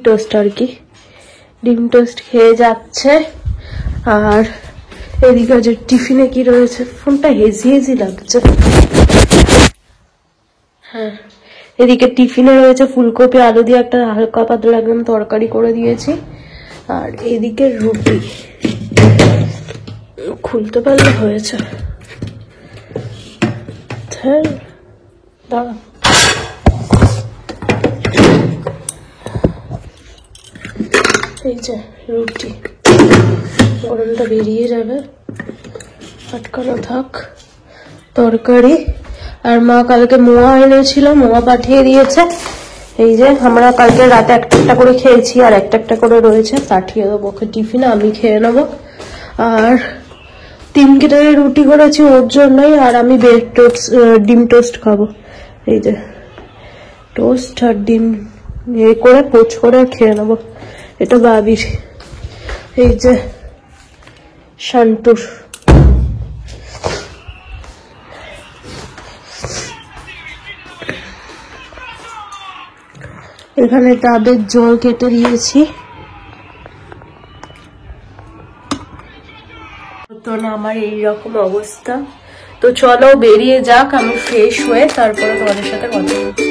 Toast আর কি, ডিম toast খেয়ে যাচ্ছে। আর এদিকে যে টিফিনে কি রয়েছে, ফোনটা হেজি হেজি লাগছে। হ্যাঁ, এদিকে টিফিনে রয়েছে ফুলকপি আলু দিয়ে একটা হালকা পাতলা একদম তরকারি করে দিয়েছি। আর এদিকে রুটি খুলতে পারলে হয়েছে। দাঁড়া, এই যে রুটি, গরমটা বেরিয়ে যাবে, আটকানো থাক। তরকারি আর মা কালকে মোয়া এনেছিল, মোয়া পাঠিয়ে দিয়েছে। এই যে আমরা কালকে রাতে একটা একটা করে খেয়েছি, আর একটা একটা করে রয়েছে, পাঠিয়ে দেবো ওকে টিফিনে, আমি খেয়ে নেবো। আর 3 কেটারে রুটি করেছি ওর জন্যই, আর আমি ডিম টোস্ট খাবো। এই যে টোস্ট আর ডিম করে পোচ করে খেয়ে নেবো। এটা বাবির, এই যে শান্তুর। এখানে ডাবের জল কেটে দিয়েছি। তো না আমার এইরকম অবস্থা। তো চলো বেরিয়ে যাক, আমি ফ্রেশ হয়ে তারপরে তোমাদের সাথে কথা বলবো।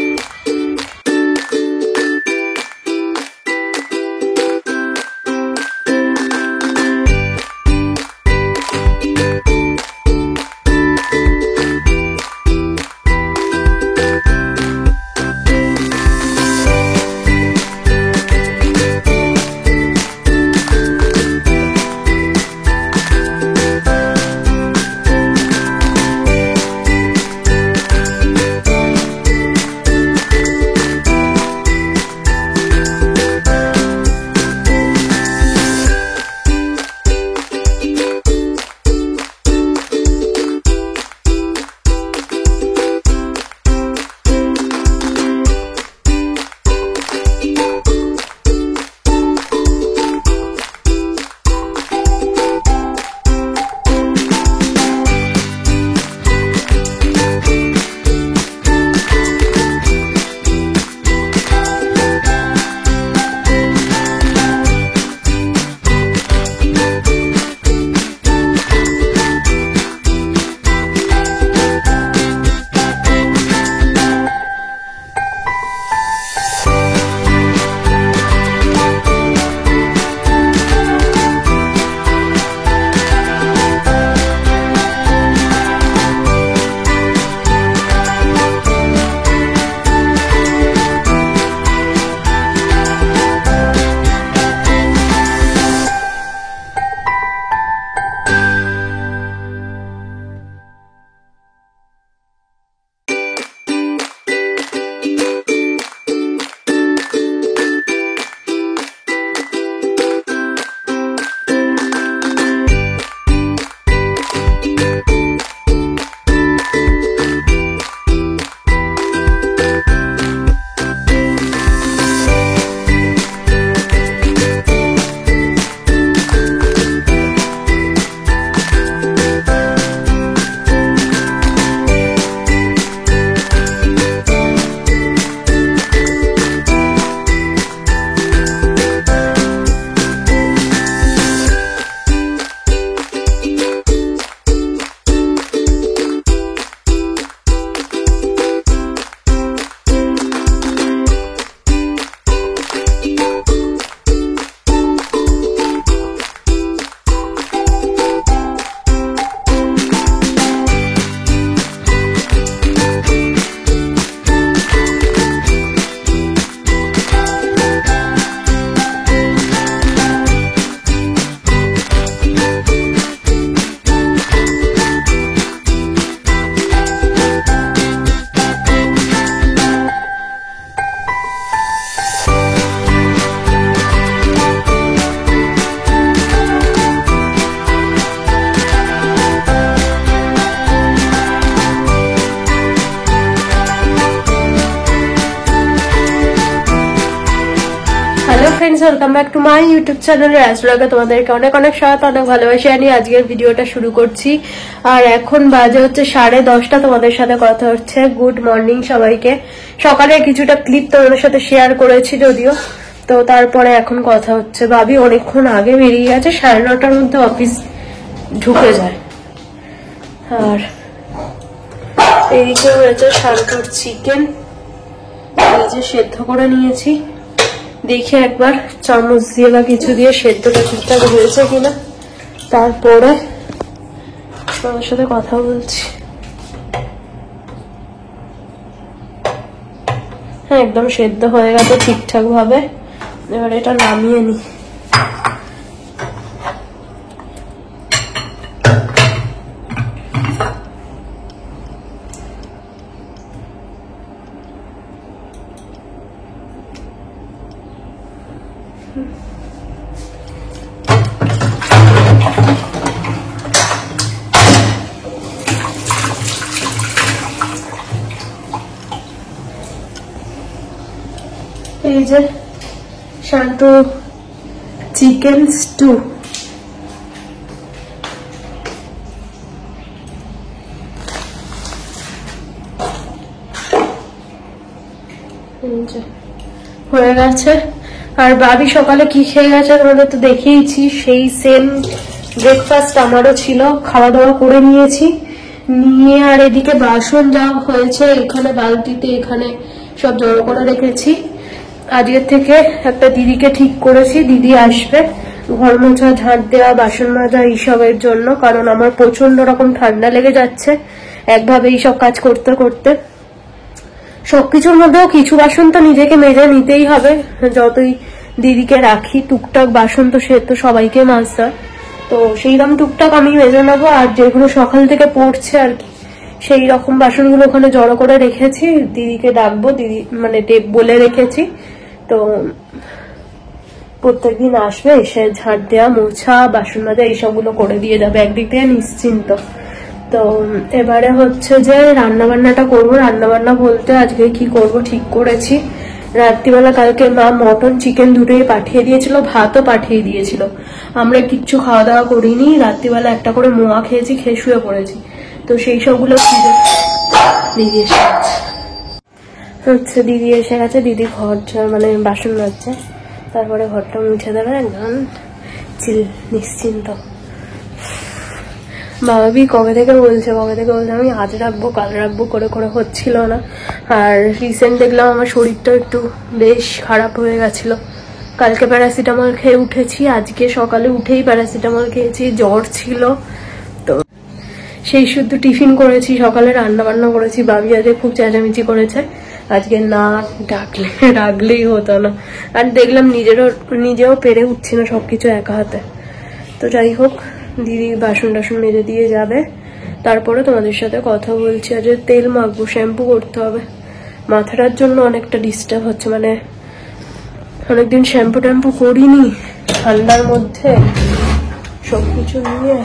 Friends welcome back to my YouTube channel রাজব্লগে তোমাদেরকে অনেক অনেক স্বাগত অনেক ভালোবাসা নিয়ে আজকের ভিডিওটা শুরু করছি। আর এখন বাজে হচ্ছে 10:30। তোমাদের সাথে কথা হচ্ছে। গুড মর্নিং সবাইকে। সকালে কিছুটা ক্লিপ তোমাদের সাথে শেয়ার করেছি যদিও, তো তারপরে এখন কথা হচ্ছে। ভাবি অনেকক্ষণ আগে বেরিয়ে গেছে, 9:30টার মধ্যে অফিস ঢুকে যায়। আর এইদিকে হয়েছে শান্তর চিকেন, এই যে সেদ্ধ করে নিয়েছি। দেখে একবার চামচ দিয়ে বা কিছু দিয়ে সেদ্ধটা ঠিকঠাক হয়েছে কিনা, তারপরে তোমার সাথে কথা বলছি। হ্যাঁ, একদম সেদ্ধ হয়ে গেছে ঠিকঠাক ভাবে। এবার এটা নামিয়ে নি। এই যে শান্ত চিকেন স্টু, হয়ে গেছে। আর বাবি সকালে কি খেয়ে গেছে তোমাদের তো দেখিয়েছি, সেই সেম ব্রেকফাস্ট আমারও ছিল। খাওয়া দাওয়া করে নিয়েছি, নিয়ে আর এদিকে বাসন যা হয়েছে এখানে বালতিতে এখানে সব জড়ো করে রেখেছি। আজকের থেকে একটা দিদিকে ঠিক করেছি, দিদি আসবে ঘর মোছা, ঝাঁট দেওয়া, বাসন মাজা এইসবের জন্য। কারণ আমার প্রচন্ড রকম ঠান্ডা লেগে যাচ্ছে একভাবে এইসব কাজ করতে করতে। সবকিছুর মধ্যেও কিছু বাসন তো নিজেকে মেজে নিতেই হবে, যতই দিদিকে রাখি। টুকটাক বাসন তো সে তো সবাইকে মাজতে হয়, তো সেইরকম টুকটাক আমি মেজে নেবো। আর যেগুলো সকাল থেকে পড়ছে আর কি, সেই রকম বাসনগুলো ওখানে জড়ো করে রেখেছি। দিদিকে ডাকবো, দিদি মানে বলে রেখেছি, তো প্রত্যেকদিন আসবে, এসে ঝাঁট দেওয়া, মোছা, বাসন মাজা এইসবগুলো করে দিয়ে যাবে। একদিক থেকে নিশ্চিন্ত। তো এবারে হচ্ছে যে রান্না বান্নাটা করবো। রান্না বান্না বলতে আজকে কি করব ঠিক করেছি। রাত্রিবেলা কালকে মা মটন চিকেন দুটোই পাঠিয়ে দিয়েছিল, ভাতও পাঠিয়ে দিয়েছিল। আমরা কিচ্ছু খাওয়া দাওয়া করিনি, রাত্রিবেলা একটা করে মোয়া খেয়েছি, খেয়ে শুয়ে পড়েছি। তো সেই সবগুলো দিদি এসে গেছে হচ্ছে, দিদি এসে গেছে। দিদি ঘর মানে বাসন মাজছে, তারপরে ঘরটা মুছে দেবে, একদম নিশ্চিন্ত। বাবাবি কবে থেকে বলছে আমি আজ রাখবো কাল রাখবো করে করে হচ্ছিল না। আর রিসেন্ট দেখলাম আমার শরীরটা একটু বেশ খারাপ হয়ে গেছিল। কালকে প্যারাসিটামল খেয়ে উঠেছি, আজকে সকালে উঠেই প্যারাসিটামল খেয়েছি, জ্বর ছিল। তো সেই শুধু টিফিন করেছি, সকালে রান্না বান্না করেছি। বাবি আজকে খুব চেঁচামেচি করেছে, আজকে না ডাকলেই হতো না। আর দেখলাম নিজেও পেরে উঠছি না সবকিছু একা হাতে। তো যাই হোক, দিদি বাসন টাসন মেজে দিয়ে যাবে, তারপরে তোমাদের সাথে কথা বলছি। আজ তেল মাখবো, শ্যাম্পু করতে হবে। মাথাটার জন্য অনেকটা ডিস্টার্ব হচ্ছে, মানে অনেকদিন শ্যাম্পু ট্যাম্পু করিনি ঠান্ডার মধ্যে সবকিছু নিয়ে।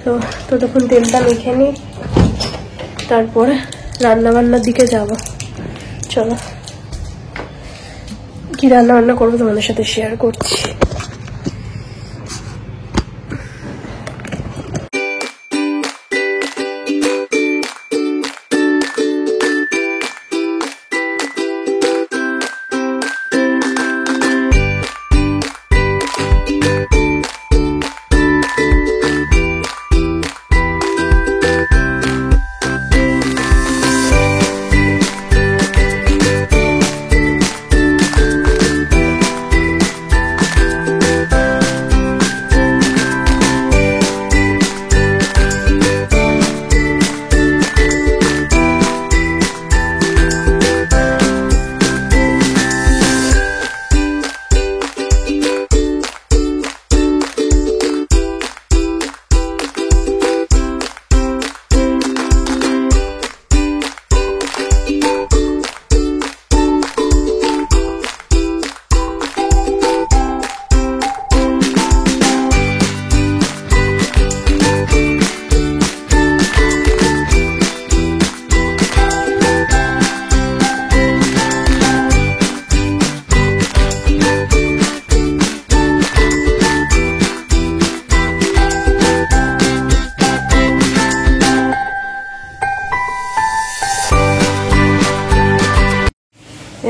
তো ততক্ষণ তেলটা মেখে নিই, তারপরে রান্না বান্নার দিকে যাব। চলো, কি রান্না বান্না করবো তোমাদের সাথে শেয়ার করছি।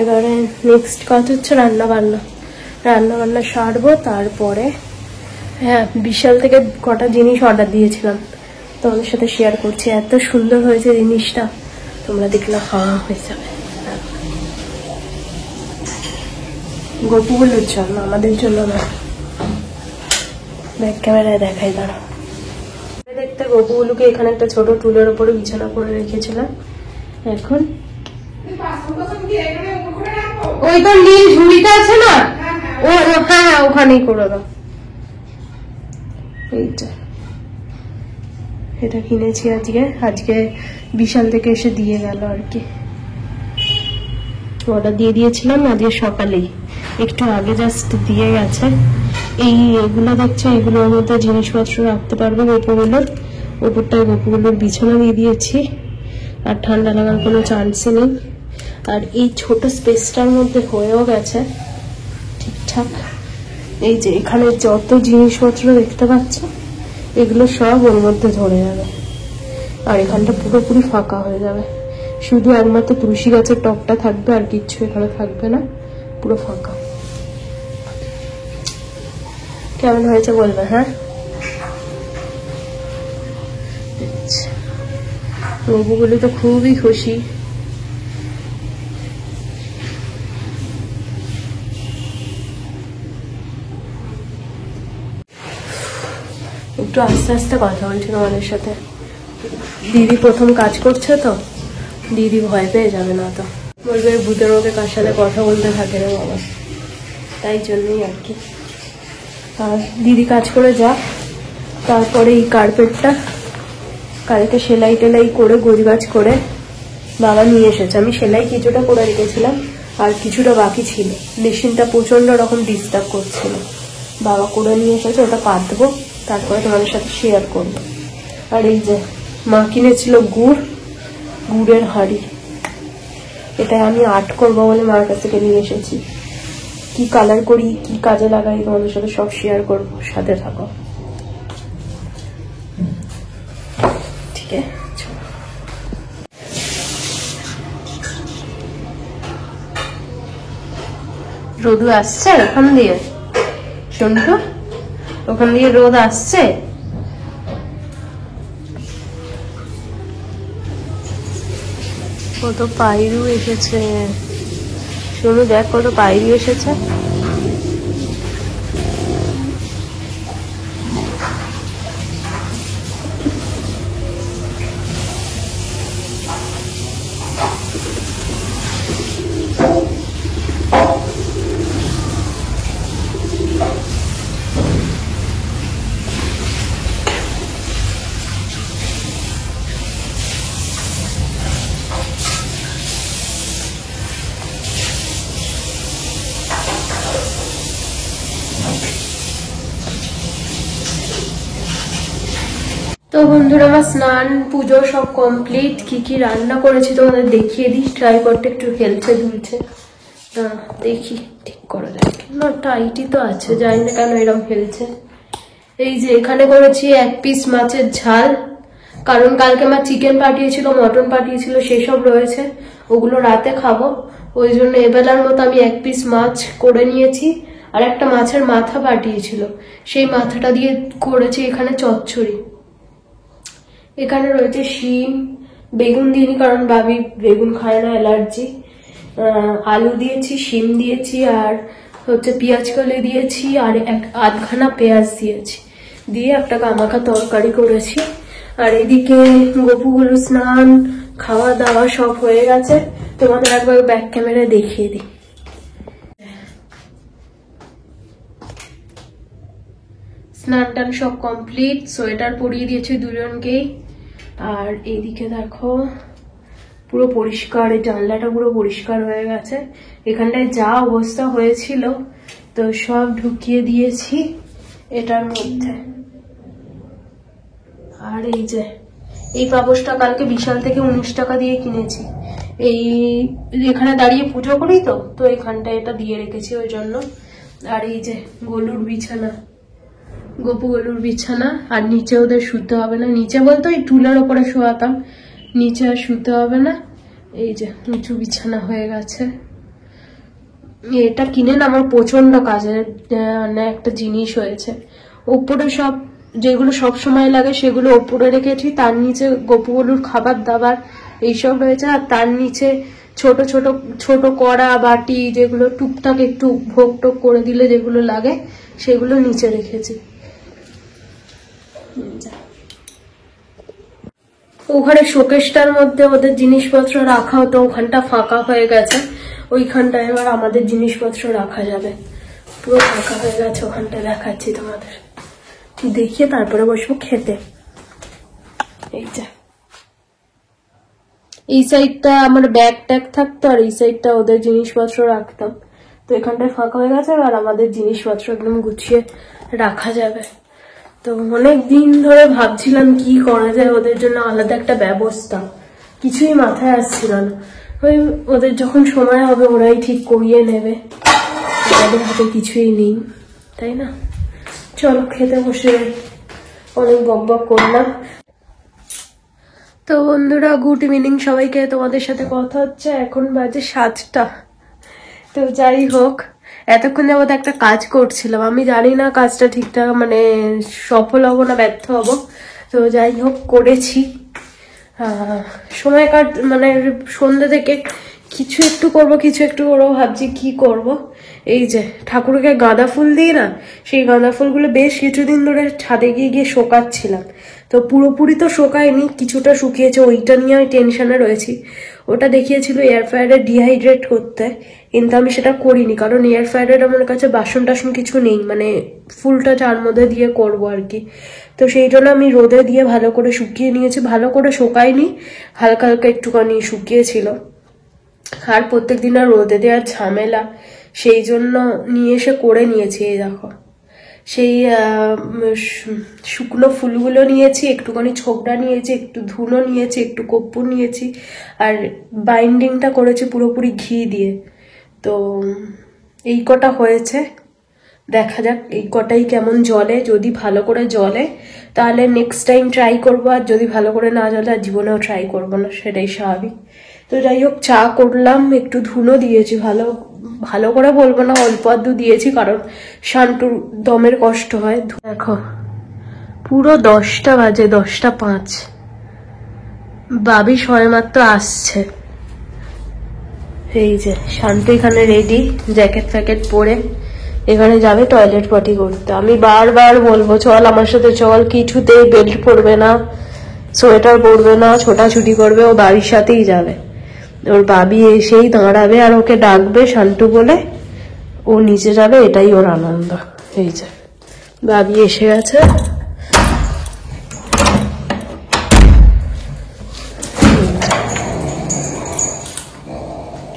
এবারে নেক্সট কাজ হচ্ছে রান্না বান্না সারবো। তারপরে হ্যাঁ, বিশাল থেকে কটা জিনিস অর্ডার দিয়েছিলাম, তোমাদের সাথে শেয়ার করছি। এত সুন্দর হয়েছে জিনিসটা, তোমরা দেখলে খাওয়া হয়ে যাবে। গপুগুলোর জন্য, আমাদের জন্য না। ব্যাক ক্যামেরায় দেখাই দাঁড়া। দেখতে গপুগুলোকে এখানে একটা ছোট টুলের উপরে বিছানা করে রেখেছিলাম। এখন ওই তো নীল ঝুড়িটা আছে না, ও হ্যাঁ ওখানেই করে দাও। এইটা এটা কিনেছি আজকে বিশাল থেকে এসে দিয়ে গেল আর কি। অর্ডার দিয়ে দিয়েছিলাম আজকে সকালেই, একটু আগে জাস্ট দিয়ে গেছে। এগুলো দেখছো, এগুলোর মধ্যে জিনিসপত্র রাখতে পারবে গপুগুলোর। ওপরটায় গপুগুলোর বিছানা দিয়ে দিয়েছি, আর ঠান্ডা লাগার কোনো চান্সই নেই। আর এই ছোট স্পেসটার মধ্যে হয়েও গেছে ঠিকঠাক। এই যে এখানে যত জিনিসপত্র দেখতে পাচ্ছ, এগুলো সব ওর মধ্যে ধরে যাবে। আর এখানটা পুরোপুরি ফাঁকা হয়ে যাবে, শুধু একমাত্র তুলসী গাছের টবটা থাকবে, আর কিচ্ছু এখানে থাকবে না, পুরো ফাঁকা। কেমন হয়েছে বলবে? হ্যাঁ, গপুগুলো তো খুবই খুশি। একটু আস্তে আস্তে কথা বলছি তোমাদের সাথে। দিদি প্রথম কাজ করছে তো, দিদি ভয় পেয়ে যাবে না তো, বলবে ভূতের মধ্যে কার সাথে কথা বলতে থাকে রে বাবা, তাই জন্যই আর কি। আর দিদি কাজ করে যাক, তারপরে এই কার্পেটটা কালকে সেলাই টেলাই করে গোছগাছ করে বাবা নিয়ে এসেছে। আমি সেলাই কিছুটা করে রেখেছিলাম, আর কিছুটা বাকি ছিল। মেশিনটা প্রচন্ড রকম ডিস্টার্ব করছিল, বাবা করে নিয়ে এসেছে, ওটা পাতবো, তারপরে তোমাদের সাথে শেয়ার করবো। আর এই যে মা কিনেছিল গুড়ের হাঁড়ি, এটা আমি আর্ট করবো বলে মার কাছ থেকে নিয়ে এসেছি। কি কালার করি, কি কাজে লাগাই, তোমাদের সাথে সব শেয়ার করবো, সাথে থাকো। ঠিক আছে, রোদ আসছে ওখান দিয়ে, সন্টু ওখান দিয়ে রোদ আসছে। কত পায়রু এসেছে, শোনো দেখ কত পায়রু এসেছে। তো বন্ধুরা, আমার স্নান পুজো সব কমপ্লিট। কি কি রান্না করেছি তোমাদের দেখিয়ে দিই। ট্রাইপডটা একটু হেলছে দুলছে, দেখি ঠিক করা যায় না, টাইটই তো আছে, জানি না কেন এরকম হেলছে। এই যে এখানে করেছি 1 পিস মাছের ঝাল, কারণ কালকে আমার চিকেন পাঠিয়েছিল, মটন পাঠিয়েছিল, সেসব রয়েছে, ওগুলো রাতে খাবো। ওই জন্য এবেলার মতো আমি 1 পিস মাছ করে নিয়েছি। আর একটা মাছের মাথা পাঠিয়েছিল, সেই মাথাটা দিয়ে করেছি এখানে চচ্চড়ি। এখানে রয়েছে শিম, বেগুন দিইনি কারণ ভাবি বেগুন খায় না, অ্যালার্জি। আলু দিয়েছি, শিম দিয়েছি, আর হচ্ছে পেঁয়াজ কলি দিয়েছি, আর আধখানা পেঁয়াজ দিয়েছি, দিয়ে একটা গামাখা তরকারি করেছি। আর এদিকে গপুগুলো স্নান খাওয়া দাওয়া সব হয়ে গেছে, তোমাদের একবার ব্যাক ক্যামেরায় দেখিয়ে দিই। স্নান টান সব কমপ্লিট, সোয়েটার পরিয়ে দিয়েছি দুজনকেই। আর এইদিকে দেখো পুরো পরিষ্কার, এই জানলাটা পুরো পরিষ্কার হয়ে গেছে। এখানটায় যা অবস্থা হয়েছিল তো সব ঢুকিয়ে দিয়েছি এটার মধ্যে। আর এই যে এই পাপোশটা কালকে বিশাল থেকে 19 টাকা দিয়ে কিনেছি। এই এখানে দাঁড়িয়ে পুজো করি তো এখানটায় এটা দিয়ে রেখেছি ওই জন্য। আর এই যে গলুর বিছানা, গপু গলুর বিছানা, আর নিচে ওদের শুতে হবে না, নিচে বলতে ওই টুলের ওপরে শোয়াতাম, নিচে আর শুতে হবে না। এই যে উঁচু বিছানা হয়ে গেছে, এটা কিনে না আমার প্রচন্ড কাজের মানে একটা জিনিস হয়েছে। উপরে সব যেগুলো সব সময় লাগে সেগুলো উপরে রেখেছি, তার নিচে গপুগুলোর খাবার দাবার এইসব রয়েছে, আর তার নিচে ছোট ছোট ছোট কড়া বাটি যেগুলো টুকটাক একটু ভোগ টোক করে দিলে যেগুলো লাগে সেগুলো নিচে রেখেছি। ওখানে শোকেসটার মধ্যে ওদের জিনিসপত্র রাখা হতো, ওখানটা ফাঁকা হয়ে গেছে, ওইখানটায় এবার আমাদের জিনিসপত্র রাখা যাবে। পুরো ফাঁকা হয়ে গেছে ওখানটা, দেখাচ্ছি তোমাদের, দেখিয়ে তারপরে বসবো খেতে। এই যে এই সাইডটা আমার ব্যাগ ট্যাগ থাকতো, আর এই সাইডটা ওদের জিনিসপত্র রাখতাম। তো এখানটায় ফাঁকা হয়ে গেছে, আর আমাদের জিনিসপত্র একদম গুছিয়ে রাখা যাবে। তো অনেক দিন ধরে ভাবছিলাম কি করা যায় ওদের জন্য আলাদা একটা ব্যবস্থা, কিছুই মাথায় আসছিল না। ওই ওদের যখন সময় হবে ওরাই ঠিক করিয়ে নেবে, আমাদের হাতে কিছুই নেই, তাই না? চলো খেতে বসে, অনেক বকবক করলাম। তো বন্ধুরা, গুড ইভিনিং সবাইকে। তোমাদের সাথে কথা হচ্ছে, এখন বাজে 7টা। তো যাই হোক, এতক্ষণ যাবত একটা কাজ করছিলাম, আমি জানি না কাজটা ঠিকঠাক মানে সফল হবো না ব্যর্থ হব। তো যাই হোক করেছি। সময় কাট মানে সন্ধ্যে থেকে কিছু একটু করবো কিছু একটু করবো ভাবছি কি করব। এই যে ঠাকুরকে গাঁদা ফুল দিই না, সেই গাঁদা ফুলগুলো বেশ কিছুদিন ধরে ছাদে গিয়ে গিয়ে শোকাচ্ছিলাম। তো পুরোপুরি তো শোকায়নি, কিছুটা শুকিয়েছে, ওইটা নিয়ে আমি টেনশনে রয়েছি। ওটা দেখিয়েছিল এয়ার ফ্রায়ারে ডিহাইড্রেট করতে, কিন্তু আমি সেটা করিনি, কারণ এয়ার ফ্রায়ারের আমার কাছে বাসন টাসন কিছু নেই, মানে ফুলটা যার মধ্যে দিয়ে করবো আর কি। তো সেই জন্য আমি রোদে দিয়ে ভালো করে শুকিয়ে নিয়েছি, ভালো করে শোকায়নি, হালকা হালকা একটুখানি শুকিয়েছিল। আর প্রত্যেক দিন আর রোদে দেওয়ার ঝামেলা, সেই জন্য নিয়ে এসে করে নিয়েছি। এই দেখো, সেই শুকনো ফুলগুলো নিয়েছি, একটুখানি ছোকরা নিয়েছি, একটু ধুনো নিয়েছি, একটু কর্পূর নিয়েছি, আর বাইন্ডিংটা করেছি পুরোপুরি ঘি দিয়ে। তো এই কটা হয়েছে, দেখা যাক এই কটাই কেমন জলে। যদি ভালো করে জলে তাহলে নেক্সট টাইম ট্রাই করবো, আর যদি ভালো করে না জলে আর জীবনেও ট্রাই করবো না, সেটাই স্বাভাবিক। তো যাই হোক, চা করলাম, একটু ধুনো দিয়েছি, ভালো ভালো করে বলবো না, অল্প আধটু দিয়েছি, কারণ শান্তুর দমের কষ্ট হয়। দেখো পুরো 10টা বাজে, 10টা 5, বাবি সবেমাত্র আসছে। এই যে শান্তু এখানে রেডি, জ্যাকেট ফ্যাকেট পরে এখানে যাবে টয়লেট পটি করতে। আমি বারবার বলবো চল আমার সাথে চল, কিছুতেই বেল্ট পরবে না, সোয়েটার পরবে না, ছোটাছুটি করবে, ও বাবির সাথেই যাবে। ওর বাবি এসেই দাঁড়াবে আর ওকে ডাকবে শান্তু বলে, ও নিচে যাবে, এটাই ওর আনন্দ। এই যে বাবি এসে গেছে।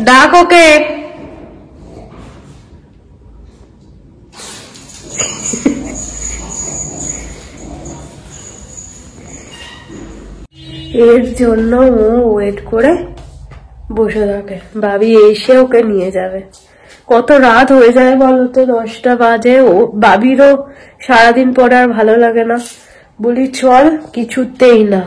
ডাক ওকে। এর জন্য ও ওয়েট করে বসে থাকে, ভাবি এসে ওকে নিয়ে যাবে। কত রাত হয়ে যায় বলতো, 10টা বাজে। ও বাবিরও সারাদিন পরে আর ভালো লাগে না, বলি চল, কিছুতেই না।